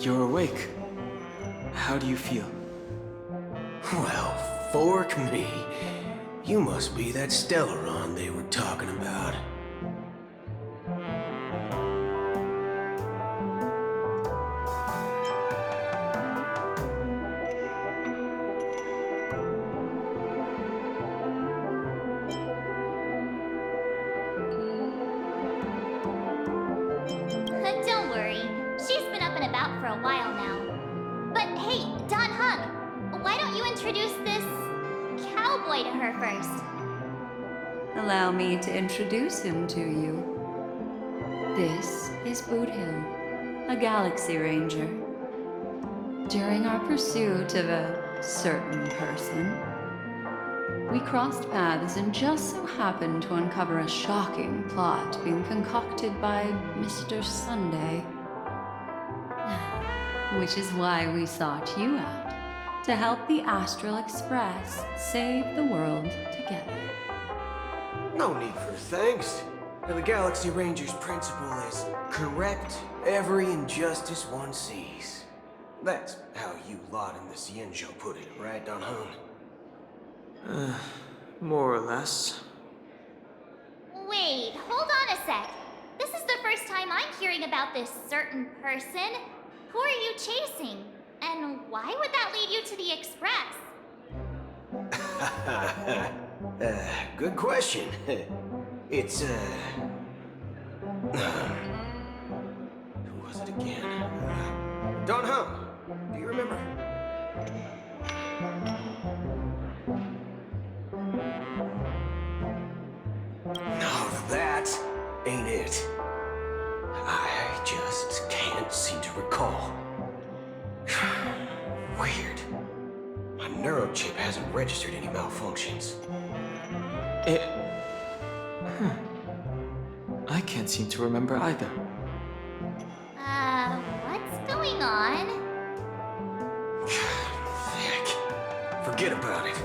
You're awake. How do you feel? Well, fork me. You must be that Stellaron they were talking about. Don't worry. She's been up and about for a while now. But hey, Don Hug, why don't you introduce this cowboy to her first? Allow me to introduce him to you. This is Boot Hill, a Galaxy Ranger. During our pursuit of a certain person, we crossed paths and just so happened to uncover a shocking plot being concocted by Mr. Sunday. Which is why we sought you out, to help the Astral Express save the world together. No need for thanks. The Galaxy Ranger's principle is correct every injustice one sees. That's how you lot in the Cienjo put it, right, Don Hung? More or less. Wait, hold on a sec. This is the first time I'm hearing about this certain person. Who are you chasing? And why would that lead you to the Express? Good question. It's, who was it again? Don Hung. Do you remember? No, that ain't it. I just can't seem to recall. Weird. My neurochip hasn't registered any malfunctions. I can't seem to remember either. What's going on? Heck, forget about it.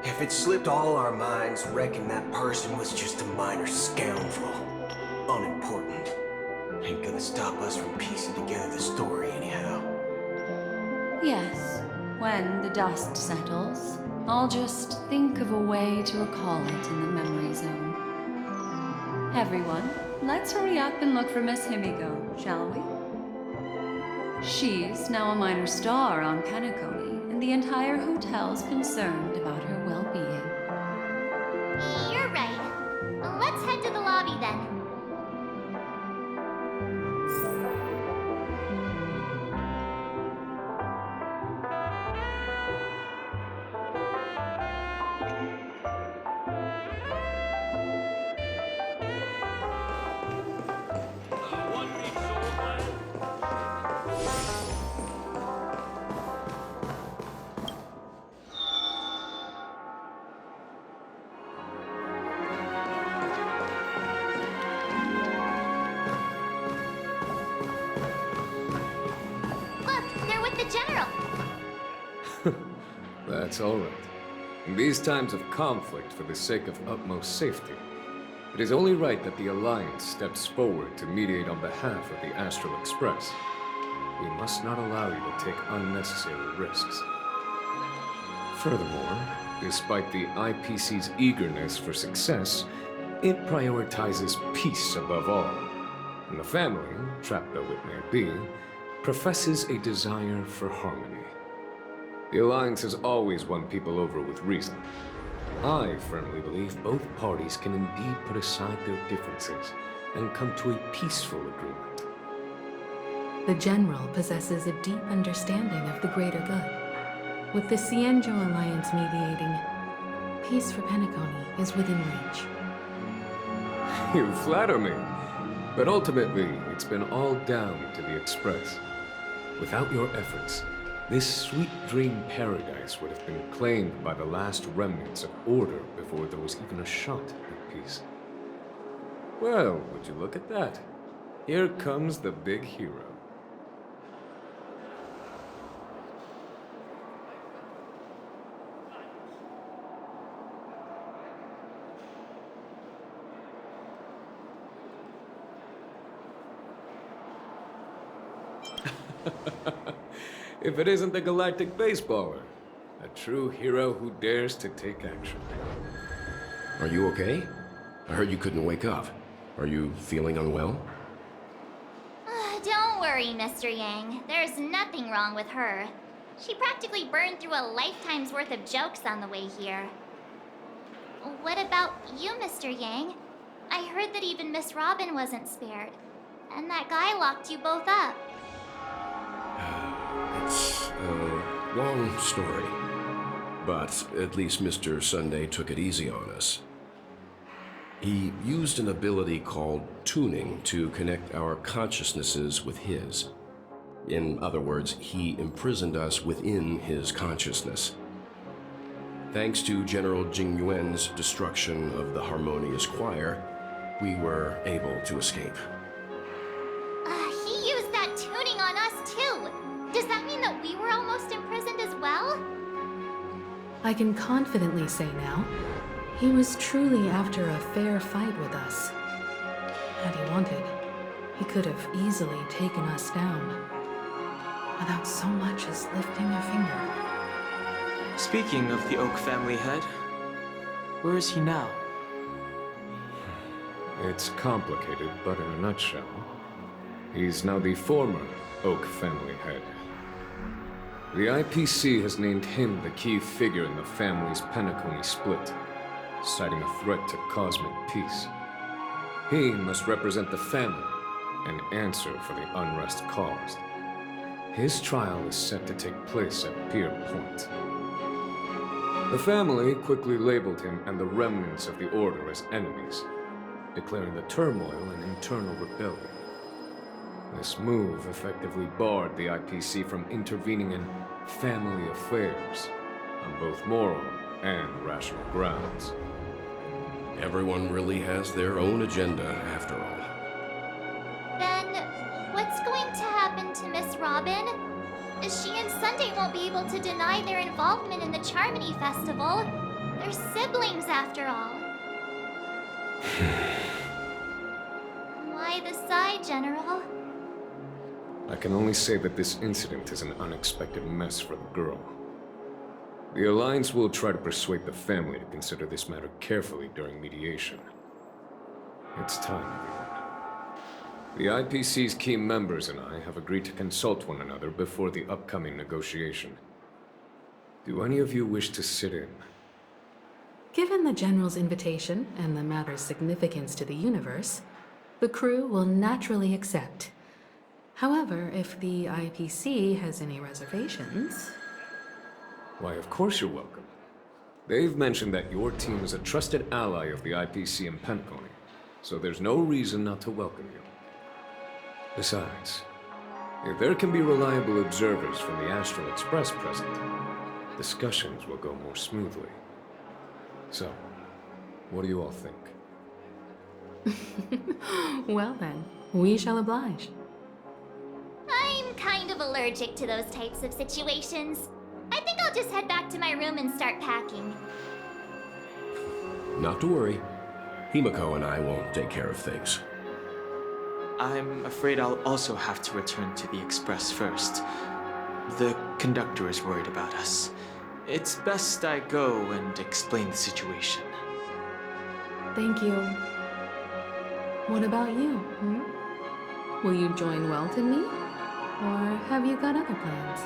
If it slipped all our minds, reckon that person was just a minor scoundrel. Unimportant. Ain't gonna stop us from piecing together the story anyhow. Yes, when the dust settles, I'll just think of a way to recall it in the memory zone. Everyone, let's hurry up and look for Miss Himiko, shall we? She's now a minor star on Penacony, and the entire hotel's concerned about her well-being. You're right. Let's head to the lobby then. That's all right. In these times of conflict for the sake of utmost safety, it is only right that the Alliance steps forward to mediate on behalf of the Astral Express. We must not allow you to take unnecessary risks. Furthermore, despite the IPC's eagerness for success, it prioritizes peace above all. And the family, trapped though it may be, professes a desire for harmony. The Alliance has always won people over with reason. I firmly believe both parties can indeed put aside their differences and come to a peaceful agreement. The General possesses a deep understanding of the greater good. With the Cienjo Alliance mediating, peace for Penacony is within reach. You flatter me. But ultimately, it's been all down to the Express. Without your efforts, this sweet dream paradise would have been claimed by the last remnants of order before there was even a shot at peace. Well, would you look at that? Here comes the big hero. If it isn't the galactic baseballer, a true hero who dares to take action. Are you okay? I heard you couldn't wake up. Are you feeling unwell? Don't worry, Mr. Yang. There's nothing wrong with her. She practically burned through a lifetime's worth of jokes on the way here. What about you, Mr. Yang? I heard that even Miss Robin wasn't spared. And that guy locked you both up. It's a long story. But at least Mr. Sunday took it easy on us. He used an ability called tuning to connect our consciousnesses with his. In other words, he imprisoned us within his consciousness. Thanks to General Jing Yuan's destruction of the Harmonious Choir, we were able to escape. He used that tuning on us too. Does that mean that we were almost imprisoned as well? I can confidently say now, he was truly after a fair fight with us. Had he wanted, he could have easily taken us down, without so much as lifting a finger. Speaking of the Oak family head, where is he now? It's complicated, but in a nutshell, he's now the former Oak family head. The IPC has named him the key figure in the family's Penacony split, citing a threat to cosmic peace. He must represent the family and answer for the unrest caused. His trial is set to take place at Pier Point. The family quickly labeled him and the remnants of the Order as enemies, declaring the turmoil an internal rebellion. This move effectively barred the IPC from intervening in family affairs on both moral and rational grounds. Everyone really has their own agenda, after all. Then, what's going to happen to Miss Robin? She and Sunday won't be able to deny their involvement in the Charmony Festival. They're siblings, after all. Why the sigh, General? I can only say that this incident is an unexpected mess for the girl. The Alliance will try to persuade the family to consider this matter carefully during mediation. It's time, everyone. The IPC's key members and I have agreed to consult one another before the upcoming negotiation. Do any of you wish to sit in? Given the General's invitation and the matter's significance to the universe, the crew will naturally accept. However, if the IPC has any reservations... Why, of course you're welcome. They've mentioned that your team is a trusted ally of the IPC in Penacony, so there's no reason not to welcome you. Besides, if there can be reliable observers from the Astral Express present, discussions will go more smoothly. So, what do you all think? Well then, we shall oblige. I'm kind of allergic to those types of situations. I think I'll just head back to my room and start packing. Not to worry. Himiko and I will take care of things. I'm afraid I'll also have to return to the Express first. The conductor is worried about us. It's best I go and explain the situation. Thank you. What about you? Hmm? Will you join Welt and me? Or have you got other plans?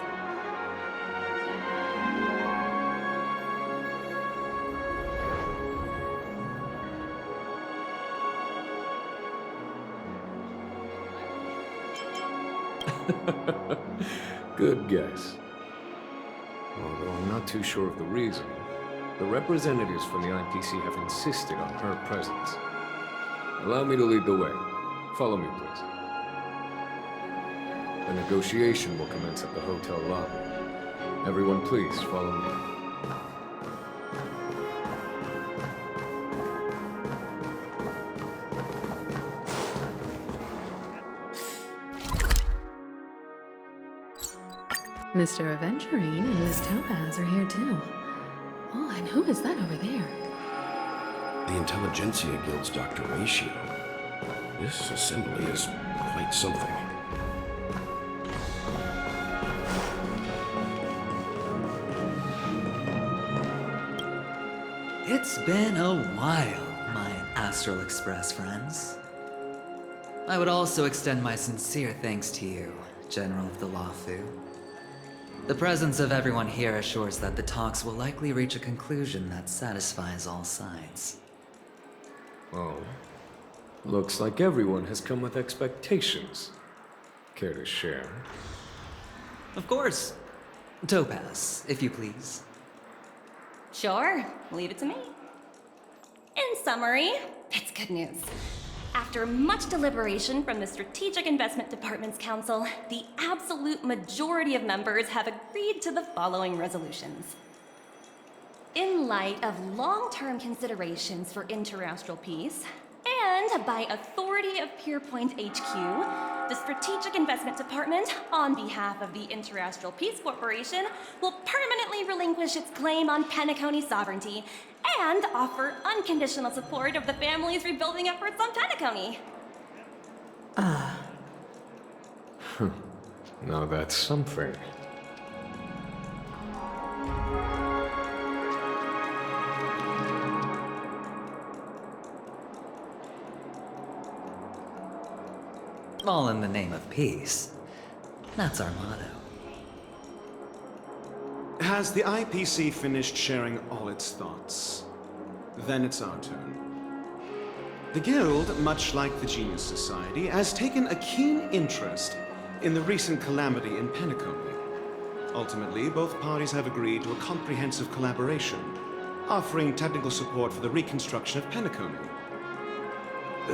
Good guess. Although I'm not too sure of the reason, the representatives from the IPC have insisted on her presence. Allow me to lead the way. Follow me, please. The negotiation will commence at the hotel lobby. Everyone, please follow me. Mr. Aventurine and Miss Topaz are here too. Oh, and who is that over there? The Intelligentsia Guild's Dr. Ratio. This assembly is quite something. It's been a while, my Astral Express friends. I would also extend my sincere thanks to you, General of the Luofu. The presence of everyone here assures that the talks will likely reach a conclusion that satisfies all sides. Oh. Looks like everyone has come with expectations. Care to share? Of course. Topaz, if you please. Sure, leave it to me. In summary, it's good news. After much deliberation from the Strategic Investment Department's Council, the absolute majority of members have agreed to the following resolutions. In light of long-term considerations for interastral peace, and by authority of Pierpoint HQ, the Strategic Investment Department, on behalf of the Interastral Peace Corporation, will permanently relinquish its claim on Penacony sovereignty and offer unconditional support of the family's rebuilding efforts on Penacony. Now that's something. All in the name of peace. That's our motto. Has the IPC finished sharing all its thoughts? Then it's our turn. The Guild, much like the Genius Society, has taken a keen interest in the recent calamity in Penacony. Ultimately, both parties have agreed to a comprehensive collaboration, offering technical support for the reconstruction of Penacony.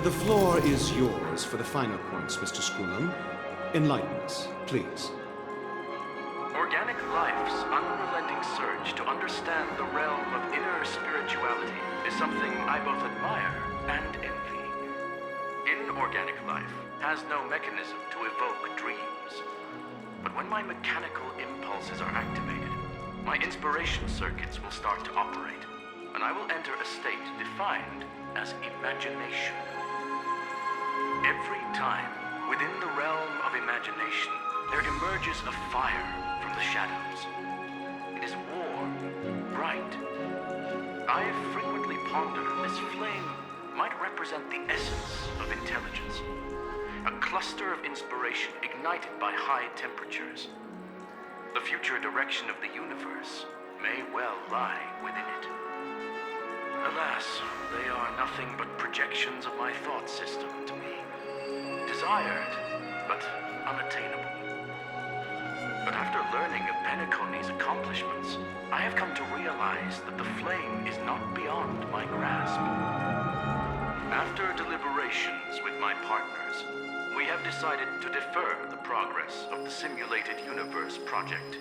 The floor is yours for the final points, Mr. Scroolum. Enlighten us, please. Organic life's unrelenting surge to understand the realm of inner spirituality is something I both admire and envy. Inorganic life has no mechanism to evoke dreams. But when my mechanical impulses are activated, my inspiration circuits will start to operate, and I will enter a state defined as imagination. Every time, within the realm of imagination, there emerges a fire from the shadows. It is warm, bright. I have frequently pondered this flame might represent the essence of intelligence. A cluster of inspiration ignited by high temperatures. The future direction of the universe may well lie within it. Alas, they are nothing but projections of my thought system to me. Desired, but unattainable. But after learning of Penacony's accomplishments, I have come to realize that the flame is not beyond my grasp. After deliberations with my partners, we have decided to defer the progress of the Simulated Universe project,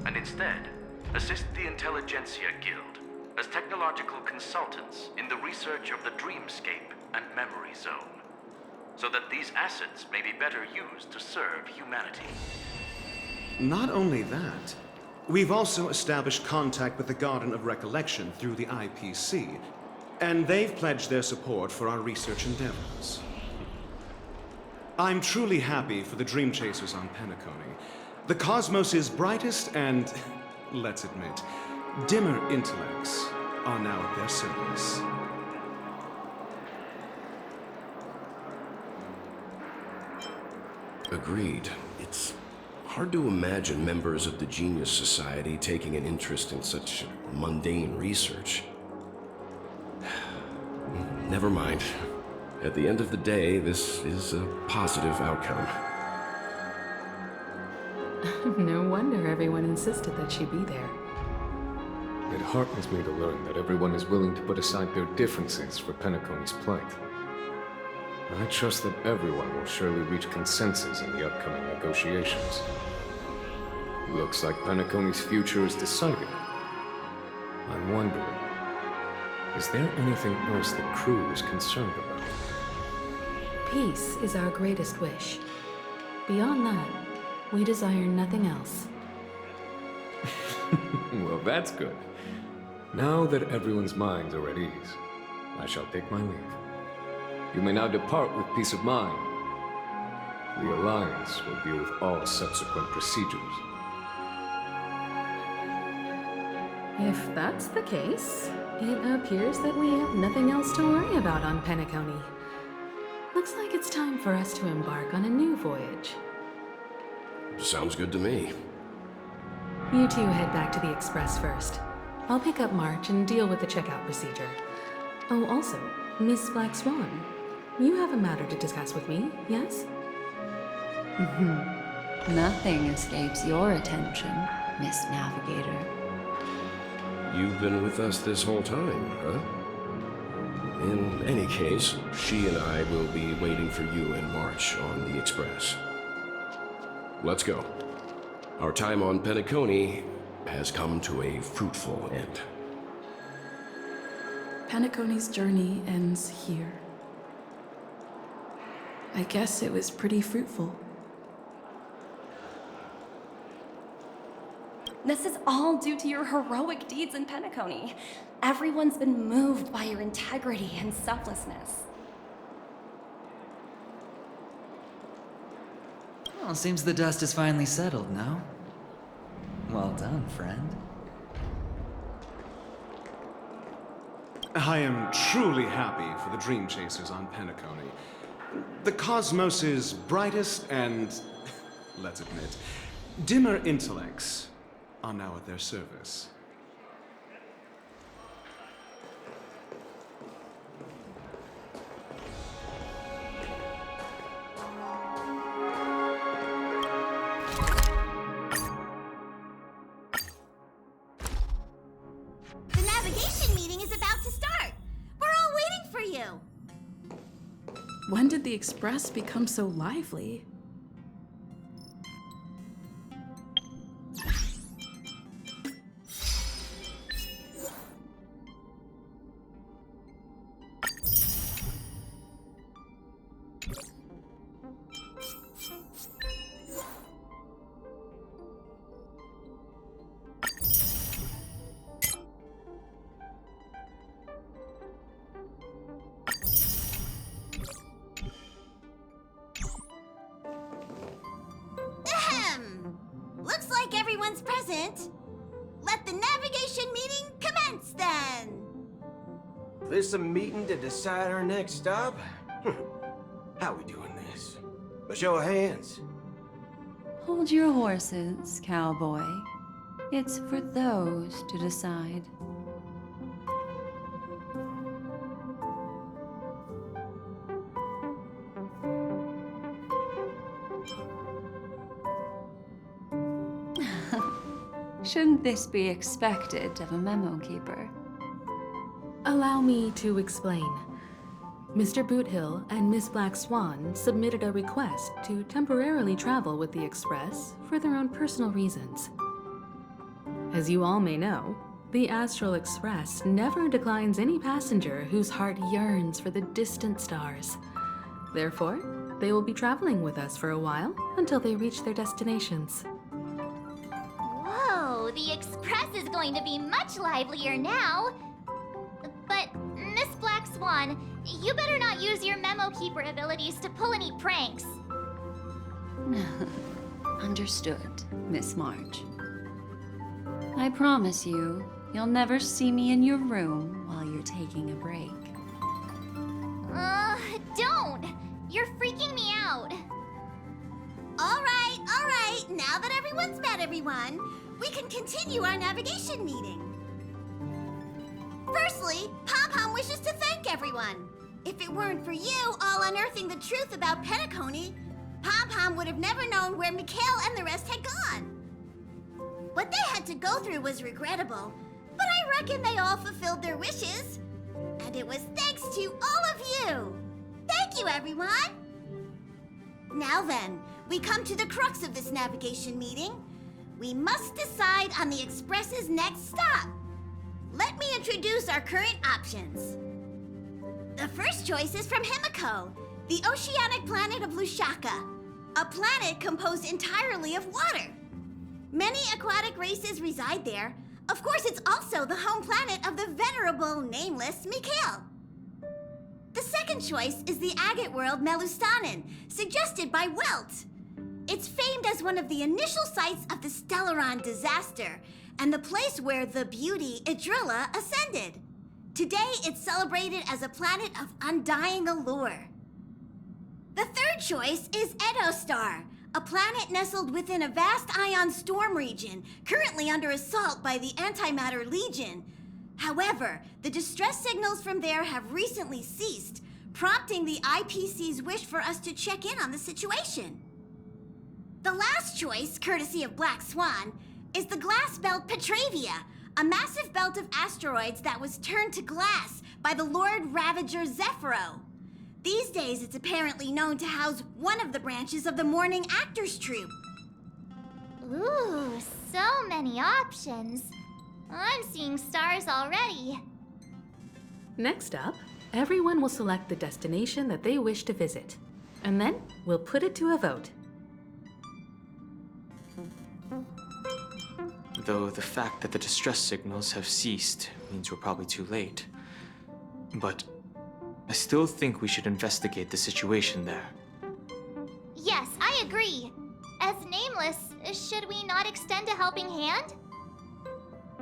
and instead assist the Intelligentsia Guild as technological consultants in the research of the Dreamscape and Memory Zone, so that these assets may be better used to serve humanity. Not only that, we've also established contact with the Garden of Recollection through the IPC, and they've pledged their support for our research endeavors. I'm truly happy for the Dream Chasers on Penacony. The cosmos' brightest and, let's admit, dimmer intellects are now at their service. Agreed. It's hard to imagine members of the Genius Society taking an interest in such mundane research. Never mind. At the end of the day, this is a positive outcome. No wonder everyone insisted that she be there. It heartens me to learn that everyone is willing to put aside their differences for Penacony's plight. I trust that everyone will surely reach consensus in the upcoming negotiations. Looks like Penacony's future is decided. I'm wondering, is there anything else the crew is concerned about? Peace is our greatest wish. Beyond that, we desire nothing else. Well, that's good. Now that everyone's minds are at ease, I shall take my leave. You may now depart with peace of mind. The Alliance will deal with all subsequent procedures. If that's the case, it appears that we have nothing else to worry about on Penacony. Looks like it's time for us to embark on a new voyage. Sounds good to me. You two head back to the Express first. I'll pick up March and deal with the checkout procedure. Oh, also, Miss Black Swan, you have a matter to discuss with me, yes? Nothing escapes your attention, Miss Navigator. You've been with us this whole time, huh? In any case, she and I will be waiting for you in March on the Express. Let's go. Our time on Penacony has come to a fruitful end. Penacony's journey ends here. I guess it was pretty fruitful. This is all due to your heroic deeds in Penacony. Everyone's been moved by your integrity and selflessness. Well, seems the dust is finally settled, no? Well done, friend. I am truly happy for the Dream Chasers on Penacony. The cosmos's brightest and, let's admit, dimmer intellects are now at their service. The navigation meeting is about to start. We're all waiting for you. When did the Express become so lively? Ahem. Looks like everyone's present. Let the navigation meeting commence then. This a meeting to decide our next stop? How we doing this? A show of hands. Hold your horses, cowboy. It's for those to decide. Shouldn't this be expected of a memo keeper? Allow me to explain. Mr. Boothill and Miss Black Swan submitted a request to temporarily travel with the Express for their own personal reasons. As you all may know, the Astral Express never declines any passenger whose heart yearns for the distant stars. Therefore, they will be traveling with us for a while until they reach their destinations. Whoa, the Express is going to be much livelier now. But, Miss Black Swan, you better not use your memo keeper abilities to pull any pranks. Understood, Miss March. I promise you, you'll never see me in your room while you're taking a break. Don't! You're freaking me out. All right. Now that everyone's met everyone, we can continue our navigation meeting. Firstly, Pom-Pom wishes to thank everyone. If it weren't for you all unearthing the truth about Penacony, Pom-Pom would have never known where Mikhail and the rest had gone. What they had to go through was regrettable, but I reckon they all fulfilled their wishes. And it was thanks to all of you. Thank you, everyone. Now then, we come to the crux of this navigation meeting. We must decide on the Express's next stop. Let me introduce our current options. The first choice is from Himiko, the oceanic planet of Lushaka, a planet composed entirely of water. Many aquatic races reside there. Of course, it's also the home planet of the venerable, nameless Mikhail. The second choice is the agate world Melustanen, suggested by Welt. It's famed as one of the initial sites of the Stellaron disaster, and the place where the beauty Idrilla ascended. Today, it's celebrated as a planet of undying allure. The third choice is Edostar, a planet nestled within a vast ion storm region, currently under assault by the Antimatter Legion. However, the distress signals from there have recently ceased, prompting the IPC's wish for us to check in on the situation. The last choice, courtesy of Black Swan, is the glass belt Petravia, a massive belt of asteroids that was turned to glass by the Lord Ravager Zephyro. These days, it's apparently known to house one of the branches of the Morning Actors Troupe. Ooh, so many options. I'm seeing stars already. Next up, everyone will select the destination that they wish to visit, and then we'll put it to a vote. Though the fact that the distress signals have ceased means we're probably too late. But I still think we should investigate the situation there. Yes, I agree. As Nameless, should we not extend a helping hand?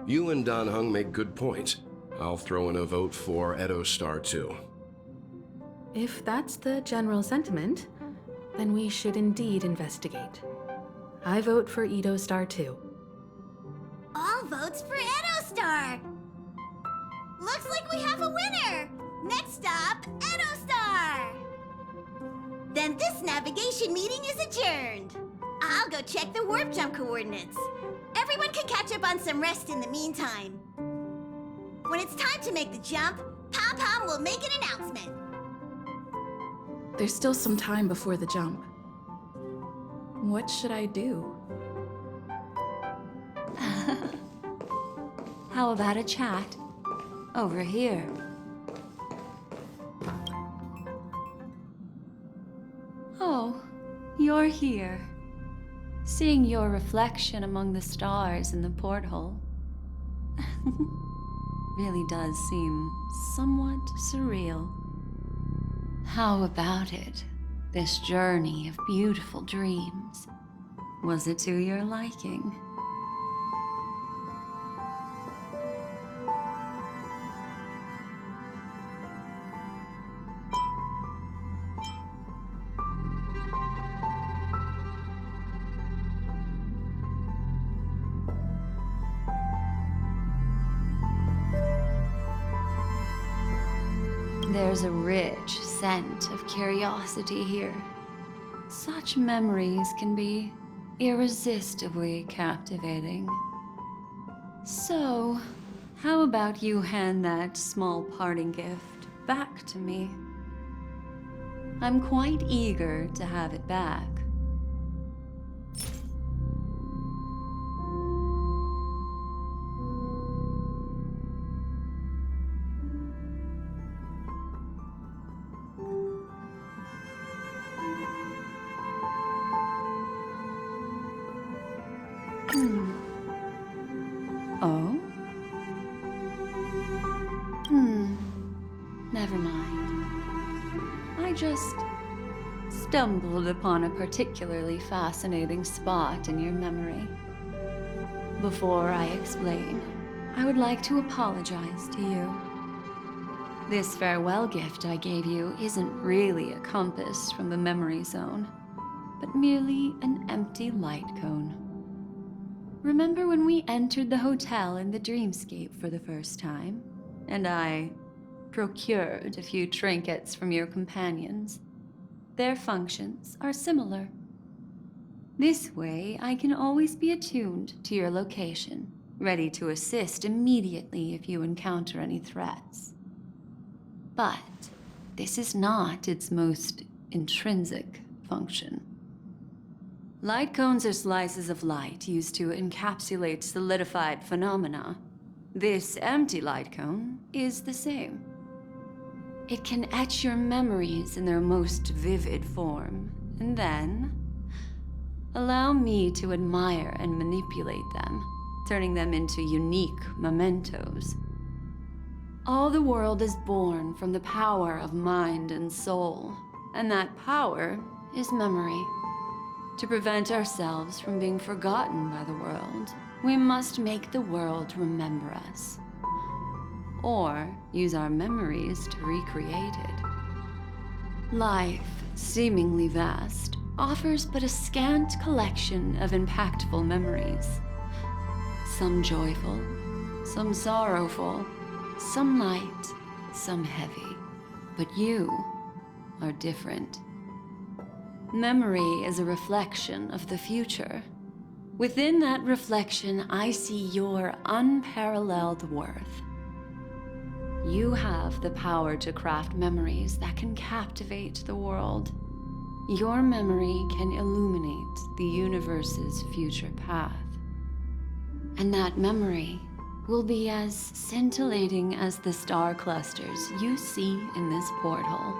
You and Dan Heng make good points. I'll throw in a vote for Edostar too. If that's the general sentiment, then we should indeed investigate. I vote for Edostar too. All votes for Edostar! Looks like we have a winner! Next stop, Edostar! Then this navigation meeting is adjourned. I'll go check the warp jump coordinates. Everyone can catch up on some rest in the meantime. When it's time to make the jump, Pom Pom will make an announcement. There's still some time before the jump. What should I do? How about a chat? Over here. Oh, you're here. Seeing your reflection among the stars in the porthole really does seem somewhat surreal. How about it? This journey of beautiful dreams. Was it to your liking? There's a rich scent of curiosity here. Such memories can be irresistibly captivating. So, how about you hand that small parting gift back to me? I'm quite eager to have it back. Oh? Never mind. I just stumbled upon a particularly fascinating spot in your memory. Before I explain, I would like to apologize to you. This farewell gift I gave you isn't really a compass from the memory zone, but merely an empty light cone. Remember when we entered the hotel in the dreamscape for the first time, and I procured a few trinkets from your companions? Their functions are similar. This way, I can always be attuned to your location, ready to assist immediately if you encounter any threats. But this is not its most intrinsic function. Light cones are slices of light used to encapsulate solidified phenomena. This empty light cone is the same. It can etch your memories in their most vivid form, and then allow me to admire and manipulate them, turning them into unique mementos. All the world is born from the power of mind and soul, and that power is memory. To prevent ourselves from being forgotten by the world, we must make the world remember us. Or use our memories to recreate it. Life, seemingly vast, offers but a scant collection of impactful memories. Some joyful, some sorrowful, some light, some heavy. But you are different. Memory is a reflection of the future. Within that reflection, I see your unparalleled worth. You have the power to craft memories that can captivate the world. Your memory can illuminate the universe's future path. And that memory will be as scintillating as the star clusters you see in this porthole.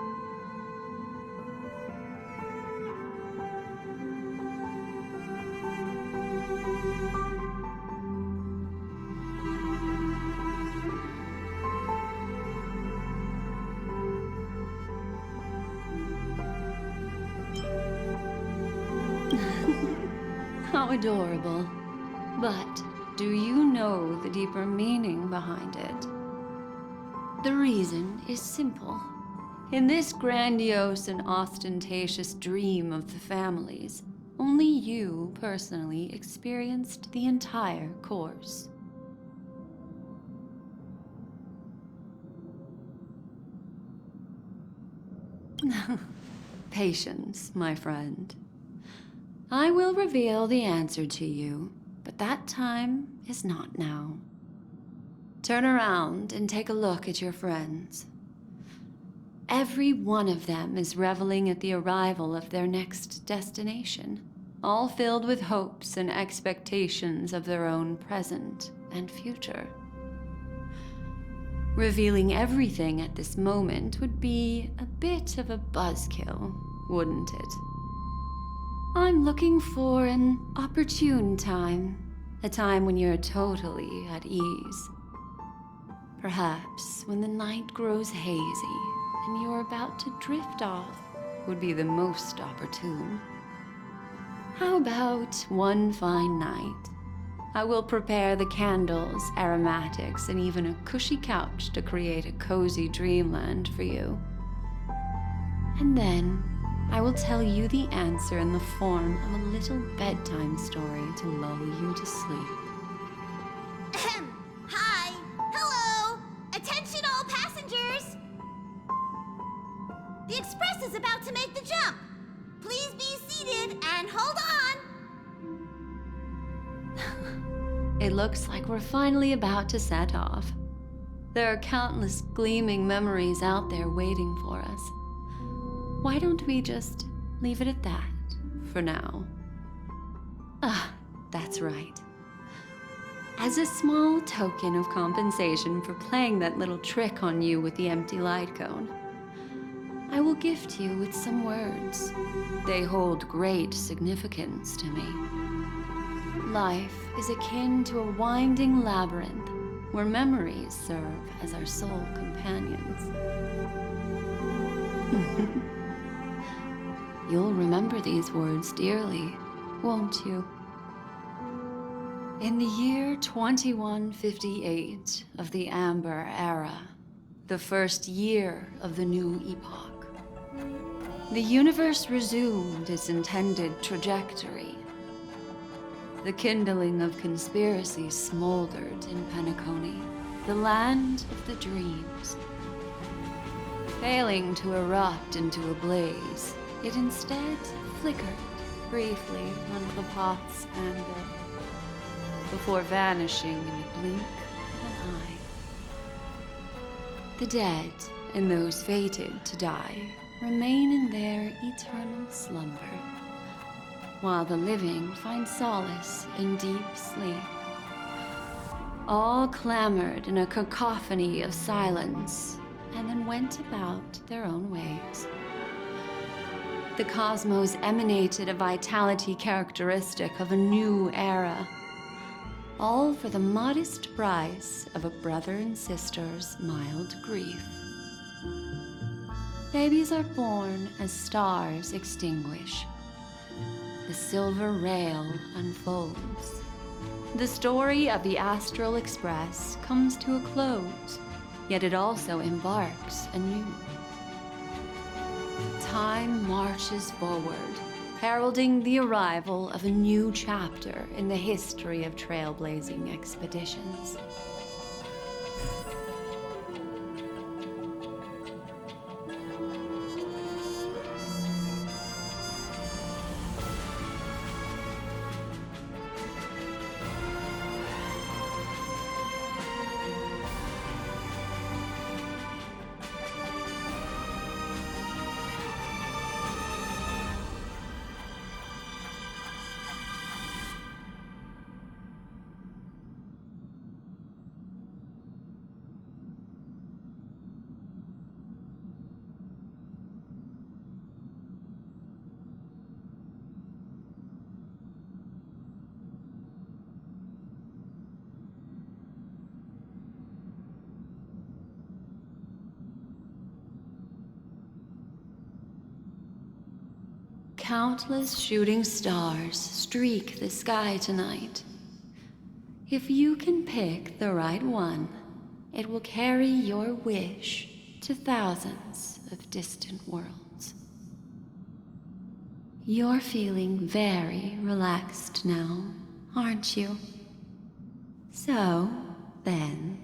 How adorable. But do you know the deeper meaning behind it? The reason is simple. In this grandiose and ostentatious dream of the families, only you personally experienced the entire course. Patience, my friend. I will reveal the answer to you, but that time is not now. Turn around and take a look at your friends. Every one of them is reveling at the arrival of their next destination, all filled with hopes and expectations of their own present and future. Revealing everything at this moment would be a bit of a buzzkill, wouldn't it? I'm looking for an opportune time, a time when you're totally at ease. Perhaps when the night grows hazy and you're about to drift off would be the most opportune. How about one fine night? I will prepare the candles, aromatics, and even a cushy couch to create a cozy dreamland for you. And then I will tell you the answer in the form of a little bedtime story to lull you to sleep. Hi! Hello! Attention all passengers! The express is about to make the jump. Please be seated and hold on! It looks like we're finally about to set off. There are countless gleaming memories out there waiting for us. Why don't we just leave it at that for now? That's right. As a small token of compensation for playing that little trick on you with the empty light cone, I will gift you with some words. They hold great significance to me. Life is akin to a winding labyrinth where memories serve as our sole companions. You'll remember these words dearly, won't you? In the year 2158 of the Amber Era, the first year of the new epoch, the universe resumed its intended trajectory. The kindling of conspiracy smoldered in Penacony, the land of the dreams. Failing to erupt into a blaze, it instead flickered briefly under the pot's anvil, before vanishing in a blink of an eye. The dead and those fated to die remain in their eternal slumber, while the living find solace in deep sleep. All clamored in a cacophony of silence, and then went about their own ways. The cosmos emanated a vitality characteristic of a new era, all for the modest price of a brother and sister's mild grief. Babies are born as stars extinguish. The silver rail unfolds, The story of the Astral Express comes to a close, yet it also embarks anew. Time marches forward, heralding the arrival of a new chapter in the history of trailblazing expeditions. Countless shooting stars streak the sky tonight. If you can pick the right one, it will carry your wish to thousands of distant worlds. You're feeling very relaxed now, aren't you? So, then,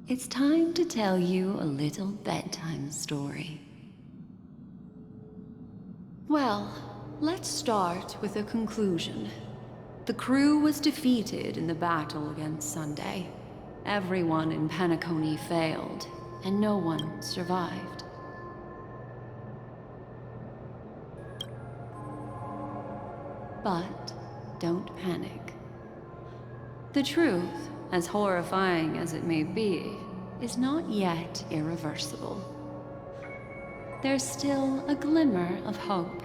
it's time to tell you a little bedtime story. Well, let's start with a conclusion. The crew was defeated in the battle against Sunday. Everyone in Penacony failed, and no one survived. But don't panic. The truth, as horrifying as it may be, is not yet irreversible. There's still a glimmer of hope,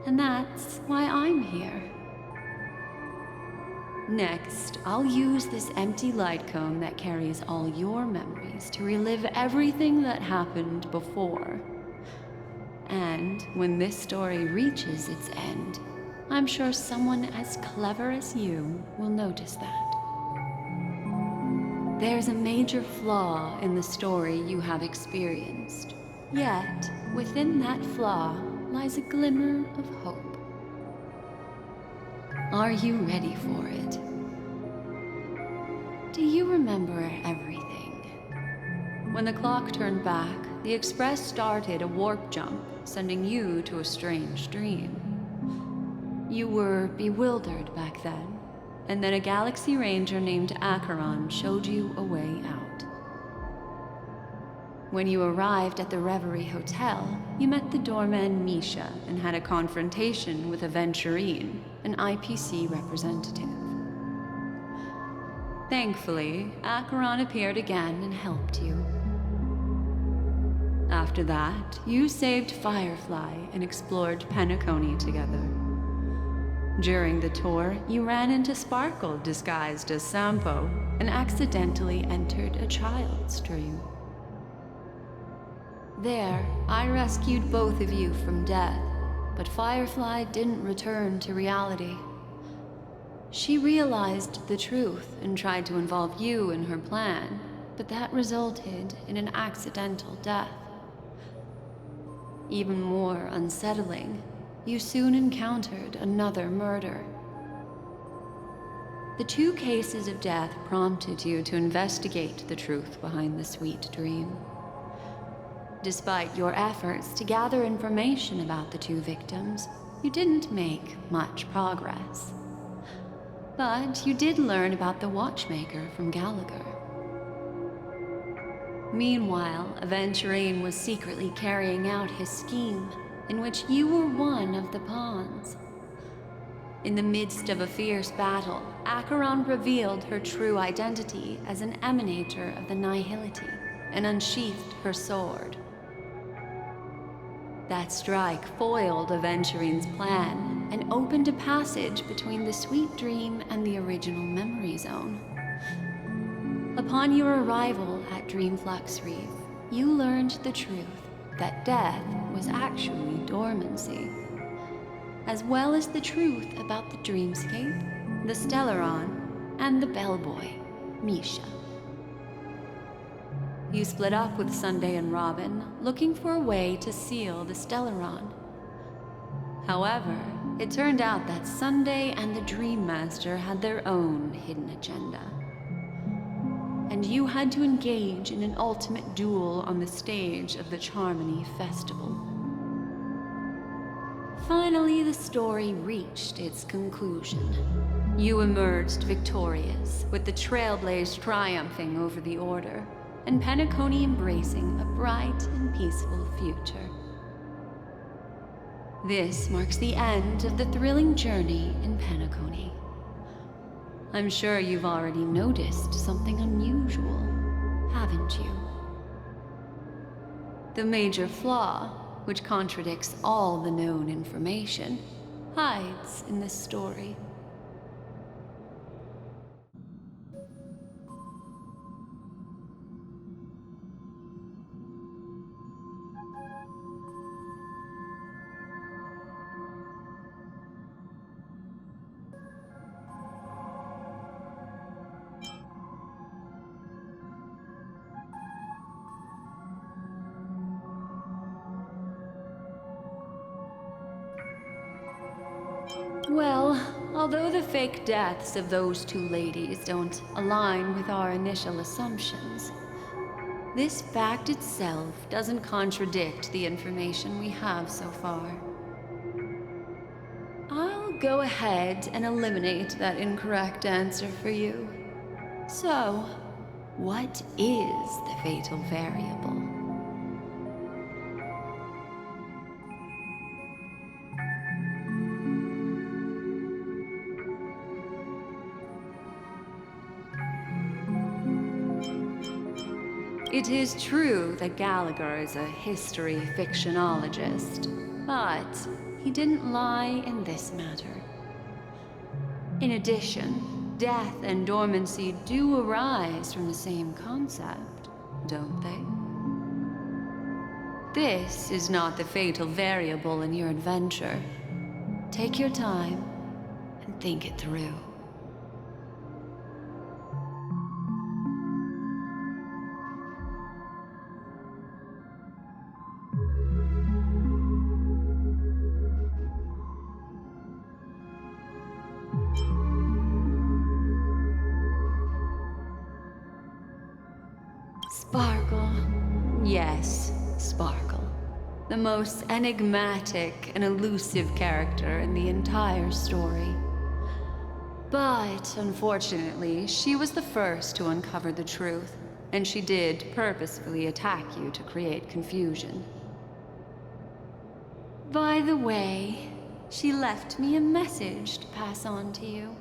and that's why I'm here. Next, I'll use this empty light cone that carries all your memories to relive everything that happened before. And when this story reaches its end, I'm sure someone as clever as you will notice that. There's a major flaw in the story you have experienced. Yet, within that flaw lies a glimmer of hope. Are you ready for it? Do you remember everything? When the clock turned back, the Express started a warp jump, sending you to a strange dream. You were bewildered back then, and then a Galaxy Ranger named Acheron showed you a way out. When you arrived at the Reverie Hotel, you met the doorman Misha and had a confrontation with Aventurine, an IPC representative. Thankfully, Acheron appeared again and helped you. After that, you saved Firefly and explored Penacony together. During the tour, you ran into Sparkle disguised as Sampo and accidentally entered a child's dream. There, I rescued both of you from death, but Firefly didn't return to reality. She realized the truth and tried to involve you in her plan, but that resulted in an accidental death. Even more unsettling, you soon encountered another murder. The 2 cases of death prompted you to investigate the truth behind the sweet dream. Despite your efforts to gather information about the 2 victims, you didn't make much progress. But you did learn about the watchmaker from Gallagher. Meanwhile, Aventurine was secretly carrying out his scheme, in which you were one of the pawns. In the midst of a fierce battle, Acheron revealed her true identity as an emanator of the Nihility and unsheathed her sword. That strike foiled Aventurine's plan and opened a passage between the sweet dream and the original memory zone. Upon your arrival at Dreamflux Reef, you learned the truth that death was actually dormancy, as well as the truth about the dreamscape the Stellaron, and the bellboy, Misha. You split up with Sunday and Robin, looking for a way to seal the Stellaron. However, it turned out that Sunday and the Dream Master had their own hidden agenda. And you had to engage in an ultimate duel on the stage of the Charmony Festival. Finally, the story reached its conclusion. You emerged victorious, with the Trailblaze triumphing over the Order, and Penacony embracing a bright and peaceful future. This marks the end of the thrilling journey in Penacony. I'm sure you've already noticed something unusual, haven't you? The major flaw, which contradicts all the known information, hides in this story. Well, although the fake deaths of those two ladies don't align with our initial assumptions, this fact itself doesn't contradict the information we have so far. I'll go ahead and eliminate that incorrect answer for you. So, what is the fatal variable? It is true that Gallagher is a history fictionologist, but he didn't lie in this matter. In addition, death and dormancy do arise from the same concept, don't they? This is not the fatal variable in your adventure. Take your time and think it through. Sparkle. Yes, Sparkle. The most enigmatic and elusive character in the entire story. But, unfortunately, she was the first to uncover the truth, and she did purposefully attack you to create confusion. By the way, she left me a message to pass on to you.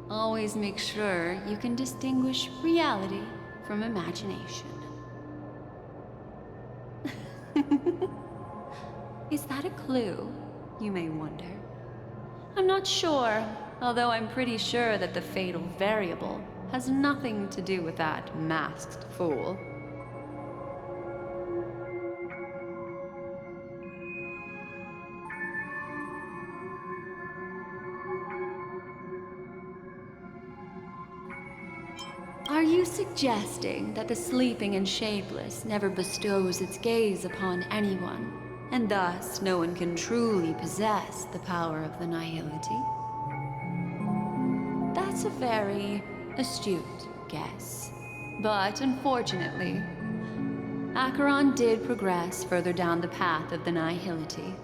Always make sure you can distinguish reality from imagination. Is that a clue, you may wonder? I'm not sure, although I'm pretty sure that the fatal variable has nothing to do with that masked fool. Are you suggesting that the sleeping and shapeless never bestows its gaze upon anyone, and thus no one can truly possess the power of the nihility? That's a very astute guess. But unfortunately, Acheron did progress further down the path of the nihility.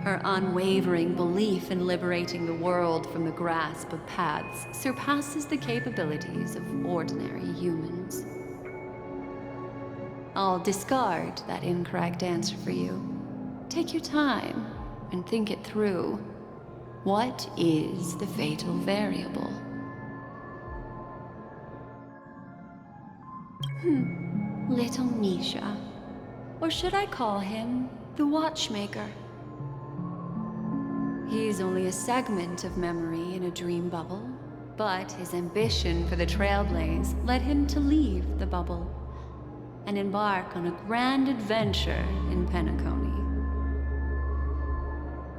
Her unwavering belief in liberating the world from the grasp of paths surpasses the capabilities of ordinary humans. I'll discard that incorrect answer for you. Take your time and think it through. What is the fatal variable? Little Misha. Or should I call him the Watchmaker? He's only a segment of memory in a dream bubble, but his ambition for the Trailblaze led him to leave the bubble and embark on a grand adventure in Penacony.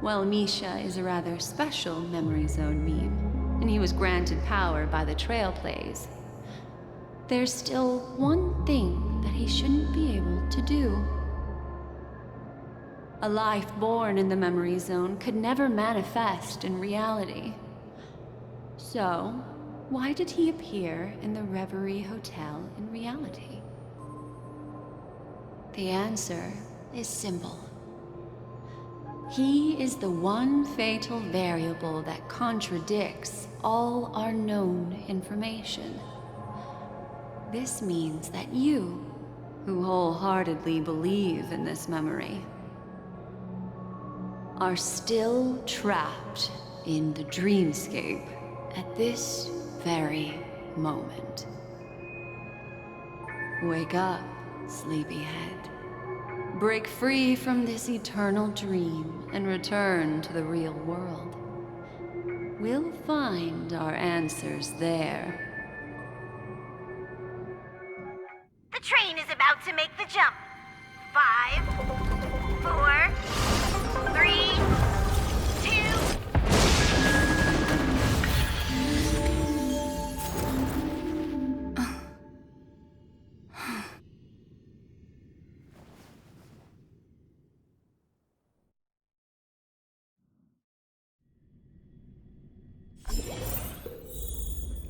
While Misha is a rather special Memory Zone meme, and he was granted power by the Trailblaze, there's still one thing that he shouldn't be able to do. A life born in the Memory Zone could never manifest in reality. So, why did he appear in the Reverie Hotel in reality? The answer is simple. He is the one fatal variable that contradicts all our known information. This means that you, who wholeheartedly believe in this memory, are still trapped in the dreamscape at this very moment. Wake up, sleepyhead. Break free from this eternal dream and return to the real world. We'll find our answers there. The train is about to make the jump. 5, 4, 3, 2.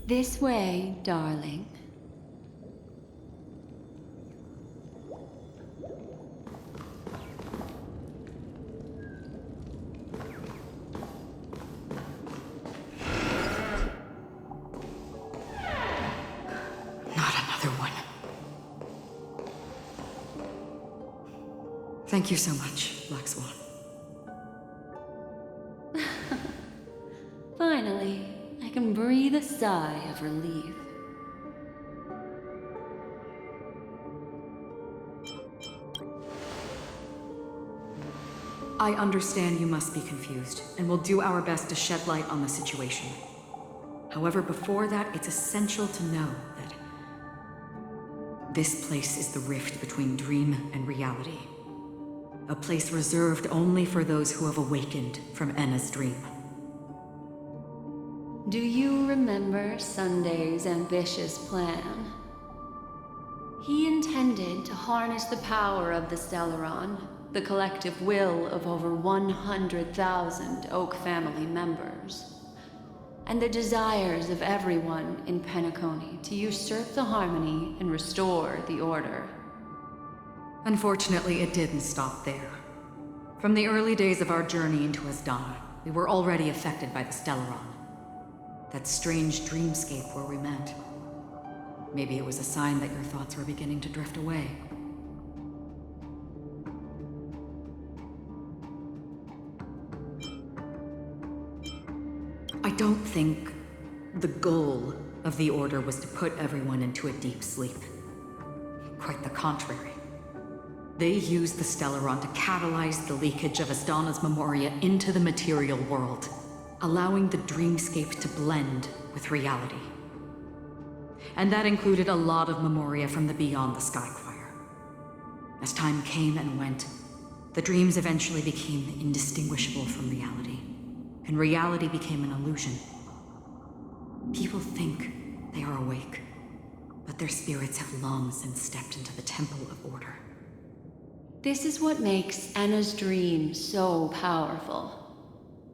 This way, darling. Thank you so much, Black Swan. Finally, I can breathe a sigh of relief. I understand you must be confused, and will do our best to shed light on the situation. However, before that, it's essential to know that this place is the rift between dream and reality. A place reserved only for those who have awakened from Enna's dream. Do you remember Sunday's ambitious plan? He intended to harness the power of the Stellaron, the collective will of over 100,000 Oak family members, and the desires of everyone in Penacony to usurp the harmony and restore the order. Unfortunately, it didn't stop there. From the early days of our journey into Asdana, we were already affected by the Stellaron. That strange dreamscape where we met. Maybe it was a sign that your thoughts were beginning to drift away. I don't think the goal of the Order was to put everyone into a deep sleep. Quite the contrary. They used the Stellaron to catalyze the leakage of Asdana's Memoria into the material world, allowing the dreamscape to blend with reality. And that included a lot of Memoria from the Beyond the Skychoir. As time came and went, the dreams eventually became indistinguishable from reality, and reality became an illusion. People think they are awake, but their spirits have long since stepped into the Temple of Order. This is what makes Enna's dream so powerful.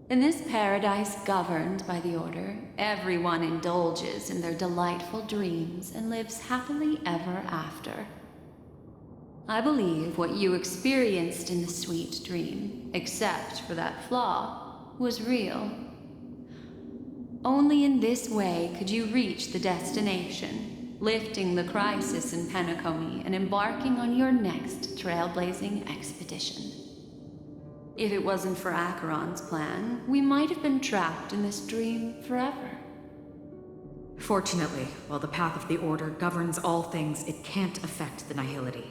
In this paradise governed by the Order, everyone indulges in their delightful dreams and lives happily ever after. I believe what you experienced in the sweet dream, except for that flaw, was real. Only in this way could you reach the destination, lifting the crisis in Penacony and embarking on your next trailblazing expedition. If it wasn't for Acheron's plan, we might have been trapped in this dream forever. Fortunately, while the path of the Order governs all things, it can't affect the Nihility.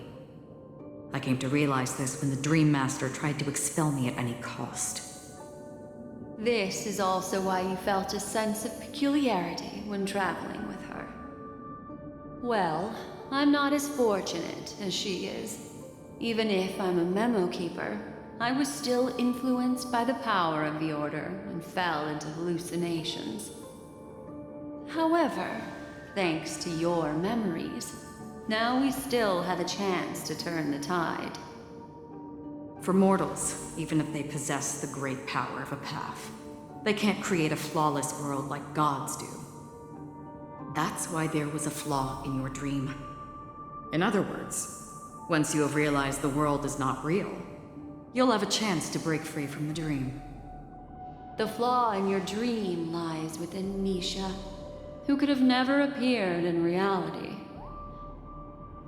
I came to realize this when the Dream Master tried to expel me at any cost. This is also why you felt a sense of peculiarity when traveling with her. Well, I'm not as fortunate as she is. Even if I'm a memo keeper, I was still influenced by the power of the Order and fell into hallucinations. However, thanks to your memories, now we still have a chance to turn the tide. For mortals, even if they possess the great power of a path, they can't create a flawless world like gods do. That's why there was a flaw in your dream. In other words, once you have realized the world is not real, you'll have a chance to break free from the dream. The flaw in your dream lies within Misha, who could have never appeared in reality.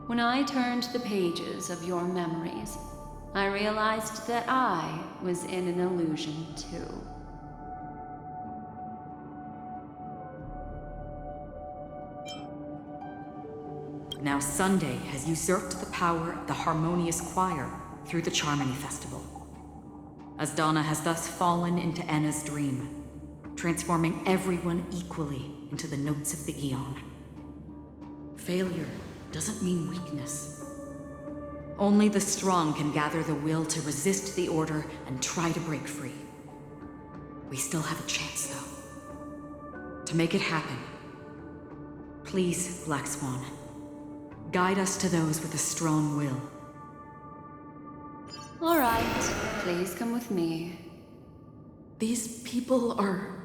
When I turned the pages of your memories, I realized that I was in an illusion too. Now Sunday has usurped the power of the Harmonious Choir through the Charmony Festival. Asdana has thus fallen into Anna's dream, transforming everyone equally into the notes of the Eon. Failure doesn't mean weakness. Only the strong can gather the will to resist the Order and try to break free. We still have a chance, though. To make it happen, please, Black Swan, guide us to those with a strong will. All right, please come with me. These people are...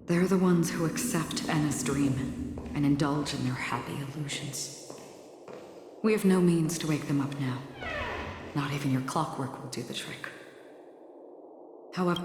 They're the ones who accept Anna's dream and indulge in their happy illusions. We have no means to wake them up now. Not even your clockwork will do the trick. However...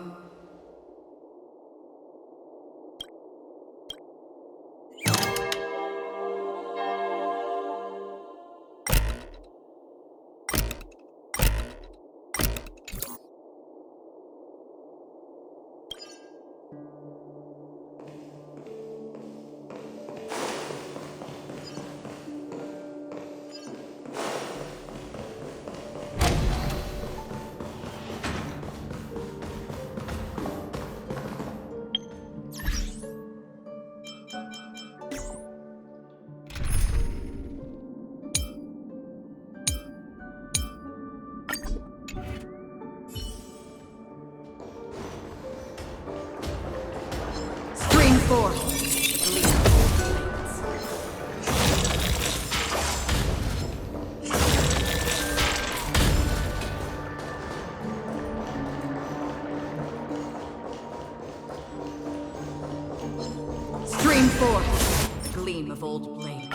Stream forth, the gleam of old blades.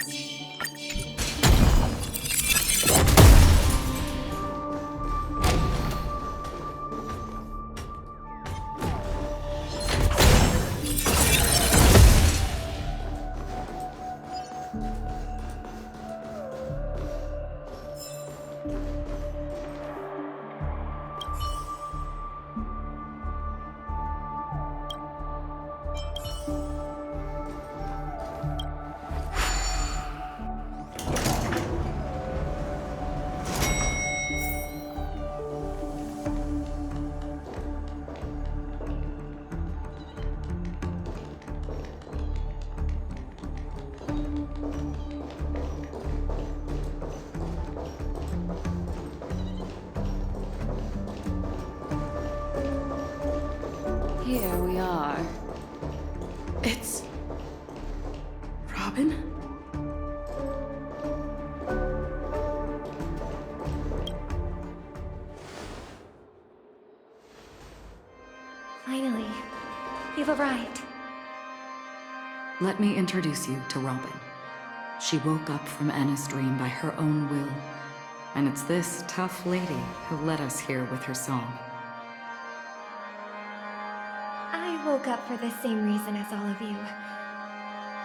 Here we are. It's... Robin? Finally, you've arrived. Let me introduce you to Robin. She woke up from Anna's dream by her own will, and it's this tough lady who led us here with her song. I woke up for the same reason as all of you.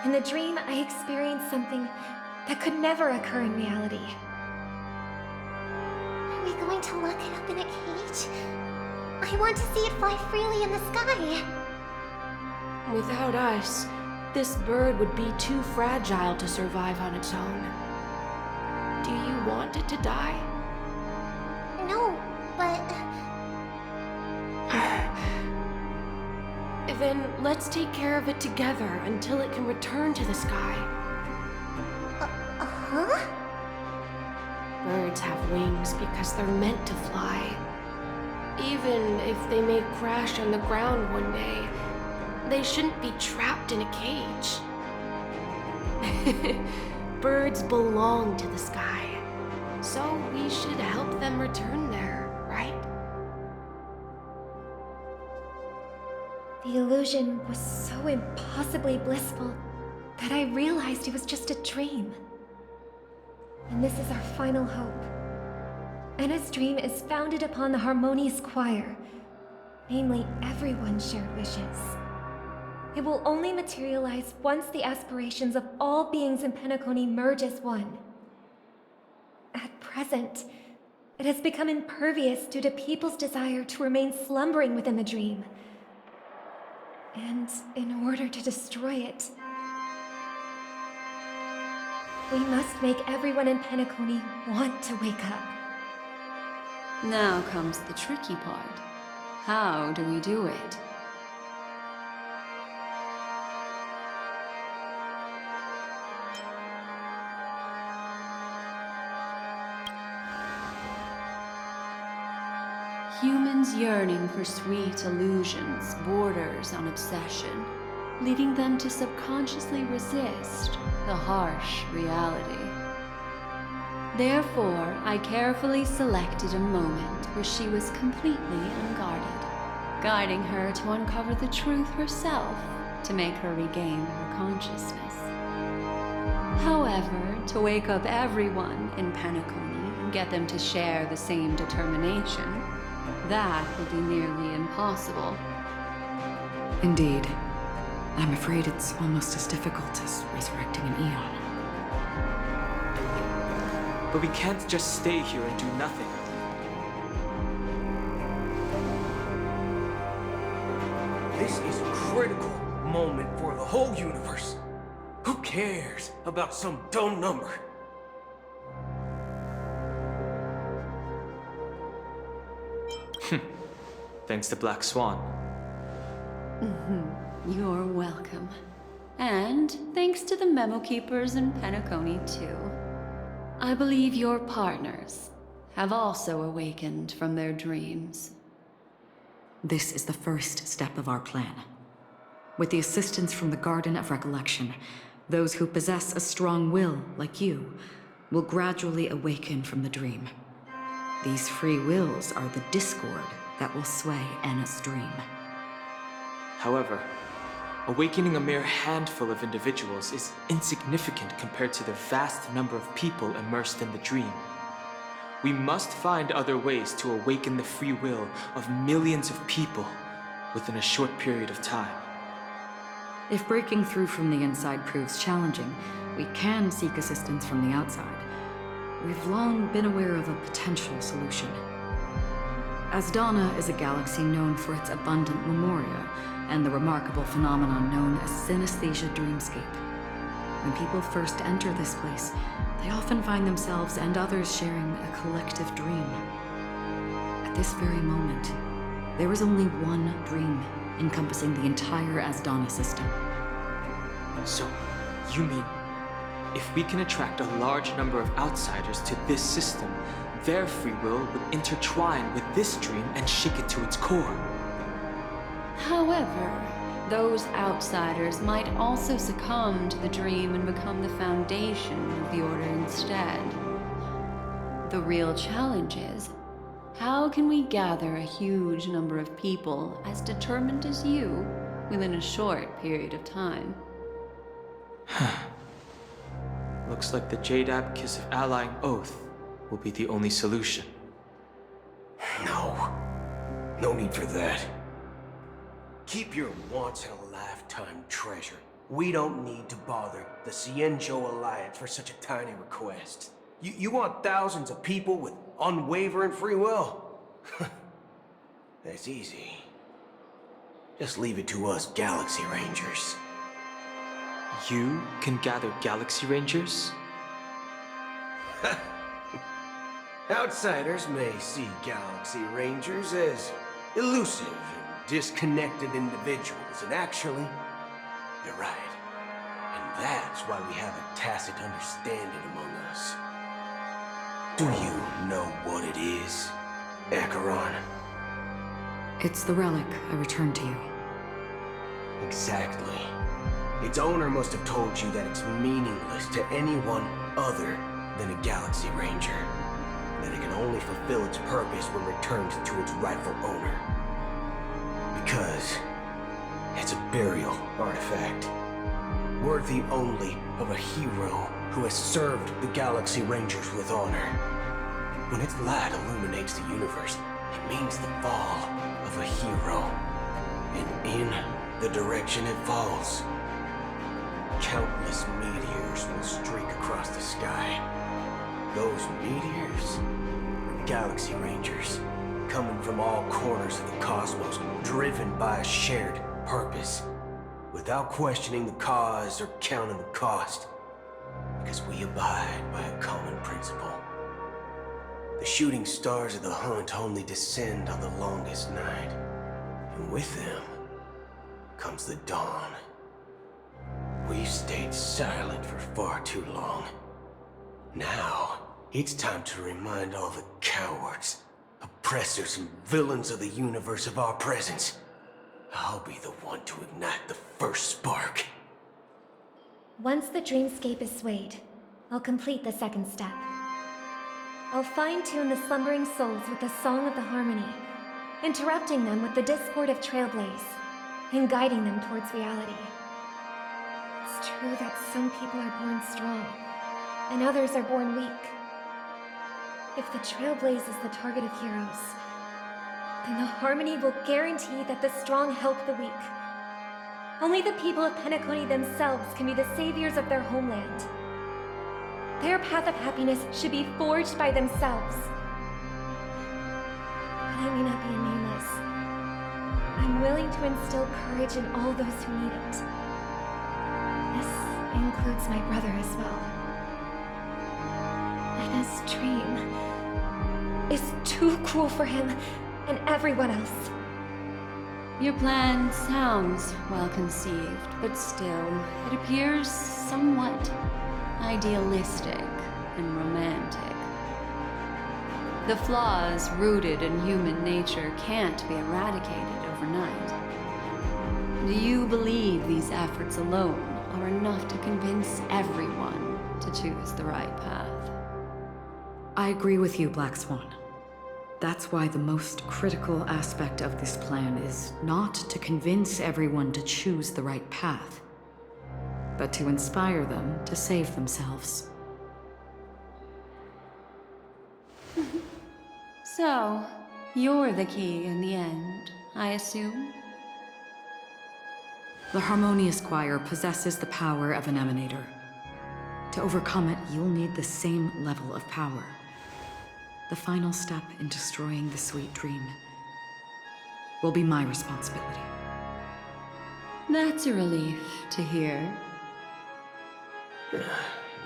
In the dream, I experienced something that could never occur in reality. Are we going to lock it up in a cage? I want to see it fly freely in the sky. Without us, this bird would be too fragile to survive on its own. Do you want it to die? No, but... Then let's take care of it together until it can return to the sky. Huh? Birds have wings because they're meant to fly. Even if they may crash on the ground one day, they shouldn't be trapped in a cage. Birds belong to the sky, so we should help them return there, right? The illusion was so impossibly blissful that I realized it was just a dream. And this is our final hope. Anna's dream is founded upon the harmonious choir, namely everyone's shared wishes. It will only materialize once the aspirations of all beings in Penacony merge as one. At present, it has become impervious due to people's desire to remain slumbering within the dream. And in order to destroy it, we must make everyone in Penacony want to wake up. Now comes the tricky part. How do we do it? Humans' yearning for sweet illusions borders on obsession, leading them to subconsciously resist the harsh reality. Therefore, I carefully selected a moment where she was completely unguarded, guiding her to uncover the truth herself to make her regain her consciousness. However, to wake up everyone in Penacony and get them to share the same determination, that would be nearly impossible. Indeed. I'm afraid it's almost as difficult as resurrecting an Eon. But we can't just stay here and do nothing. This is a critical moment for the whole universe. Who cares about some dumb number? Thanks to Black Swan. You're welcome. And thanks to the memo keepers in Penacony, too. I believe your partners have also awakened from their dreams. This is the first step of our plan. With the assistance from the Garden of Recollection, those who possess a strong will, like you, will gradually awaken from the dream. These free wills are the discord that will sway Anna's dream. However, awakening a mere handful of individuals is insignificant compared to the vast number of people immersed in the dream. We must find other ways to awaken the free will of millions of people within a short period of time. If breaking through from the inside proves challenging, we can seek assistance from the outside. We've long been aware of a potential solution. Asdana is a galaxy known for its abundant memoria and the remarkable phenomenon known as synesthesia dreamscape. When people first enter this place, they often find themselves and others sharing a collective dream. At this very moment, there is only one dream encompassing the entire Asdana system. So, you mean, if we can attract a large number of outsiders to this system, their free will would intertwine with this dream and shake it to its core. However, those outsiders might also succumb to the dream and become the foundation of the Order instead. The real challenge is, how can we gather a huge number of people as determined as you within a short period of time? Looks like the Jadab Kiss of Allying Oath will be the only solution. No need for that. Keep your once-in-a-lifetime treasure. We don't need to bother the Cienjo Alliance for such a tiny request. You want thousands of people with unwavering free will? That's easy. Just leave it to us Galaxy Rangers. You can gather Galaxy Rangers? Outsiders may see Galaxy Rangers as elusive and disconnected individuals, and actually, you're right. And that's why we have a tacit understanding among us. Do you know what it is, Acheron? It's the relic I returned to you. Exactly. Its owner must have told you that it's meaningless to anyone other than a Galaxy Ranger. That it can only fulfill its purpose when returned to its rightful owner. Because it's a burial artifact, worthy only of a hero who has served the Galaxy Rangers with honor. When its light illuminates the universe, it means the fall of a hero. And in the direction it falls, countless meteors will streak across the sky. Those meteors are Galaxy Rangers, coming from all corners of the cosmos, driven by a shared purpose, without questioning the cause or counting the cost, because we abide by a common principle. The shooting stars of the hunt only descend on the longest night, and with them comes the dawn. We've stayed silent for far too long. Now, it's time to remind all the cowards, oppressors, and villains of the universe of our presence. I'll be the one to ignite the first spark. Once the dreamscape is swayed, I'll complete the second step. I'll fine-tune the slumbering souls with the Song of the Harmony, interrupting them with the discord of Trailblaze, and guiding them towards reality. It's true that some people are born strong, and others are born weak. If the Trailblaze is the target of heroes, then the Harmony will guarantee that the strong help the weak. Only the people of Penacony themselves can be the saviors of their homeland. Their path of happiness should be forged by themselves. I may not be a nameless. I'm willing to instill courage in all those who need it. This includes my brother as well. And his dream is too cruel for him and everyone else. Your plan sounds well conceived, but still, it appears somewhat idealistic and romantic. The flaws rooted in human nature can't be eradicated overnight. Do you believe these efforts alone are enough to convince everyone to choose the right path? I agree with you, Black Swan. That's why the most critical aspect of this plan is not to convince everyone to choose the right path, but to inspire them to save themselves. So, you're the key in the end, I assume? The Harmonious Choir possesses the power of an emanator. To overcome it, you'll need the same level of power. The final step in destroying the sweet dream will be my responsibility. That's a relief to hear.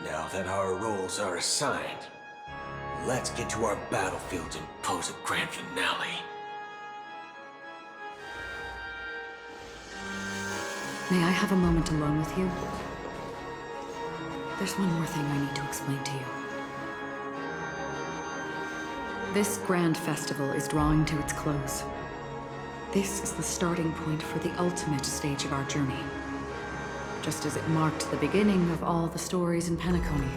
Now that our roles are assigned, let's get to our battlefields and pose a grand finale. May I have a moment alone with you? There's one more thing I need to explain to you. This grand festival is drawing to its close. This is the starting point for the ultimate stage of our journey. Just as it marked the beginning of all the stories in Penacony.